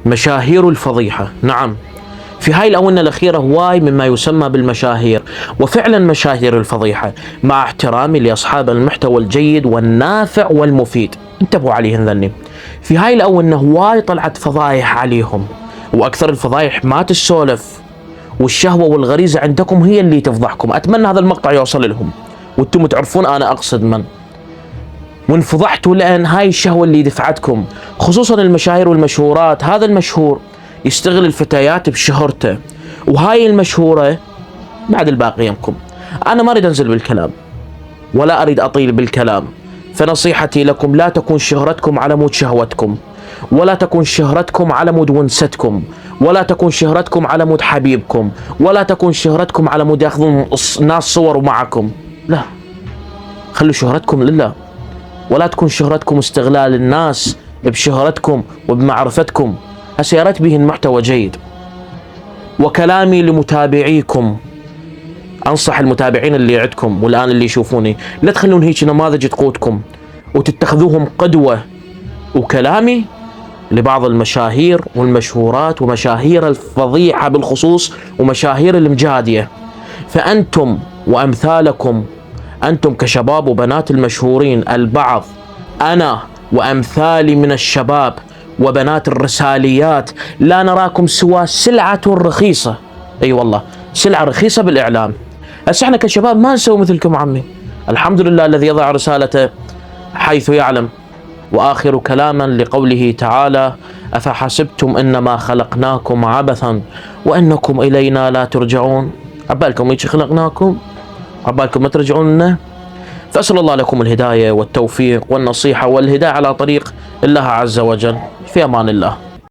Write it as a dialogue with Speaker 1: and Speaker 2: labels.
Speaker 1: مشاهير الفضيحة. نعم، في هاي الآونة الأخيرة هواي مما يسمى بالمشاهير، وفعلا مشاهير الفضيحة، مع احترامي لأصحاب المحتوى الجيد والنافع والمفيد، انتبهوا عليهم ذني. في هاي الآونة هواي طلعت فضايح عليهم، وأكثر الفضايح ما تسولف، والشهوة والغريزة عندكم هي اللي تفضحكم. أتمنى هذا المقطع يوصل لهم وانتم تعرفون أنا أقصد من، وانفضحتوا لأن هاي الشهوة اللي دفعتكم، خصوصا المشاهير والمشهورات. هذا المشهور يستغل الفتيات بشهرته، وهاي المشهورة بعد الباقي يمكم. أنا ما أريد أنزل بالكلام ولا أريد أطيل بالكلام، فنصيحتي لكم لا تكون شهرتكم على مود شهوتكم، ولا تكون شهرتكم على مود ونستكم، ولا تكون شهرتكم على مود حبيبكم، ولا تكون شهرتكم على مود ياخذون ناس صور معكم. لا، خلوا شهرتكم لله، ولا تكون شهرتكم استغلال الناس بشهرتكم وبمعرفتكم. هسه يا ريت بيهن محتوى جيد. وكلامي لمتابعيكم، انصح المتابعين اللي عندكم والان اللي يشوفوني، لا تخلون هيك نماذج تقودكم وتتخذوهم قدوة. وكلامي لبعض المشاهير والمشهورات ومشاهير الفضيحة بالخصوص ومشاهير المجادية، فأنتم وأمثالكم، أنتم كشباب وبنات المشهورين البعض، أنا وأمثالي من الشباب وبنات الرساليات، لا نراكم سوى سلعة رخيصة. أي والله سلعة رخيصة بالإعلام. هسه احنا كشباب ما نسوي مثلكم عمي، الحمد لله الذي يضع رسالته حيث يعلم. وآخر كلاما لقوله تعالى: أفحسبتم إنما خلقناكم عبثا وإنكم إلينا لا ترجعون. عبالكم هيك خلقناكم؟ عبالكم ما ترجعون لنا؟ فأسأل الله لكم الهداية والتوفيق والنصيحة والهداية على طريق الله عز وجل. في أمان الله.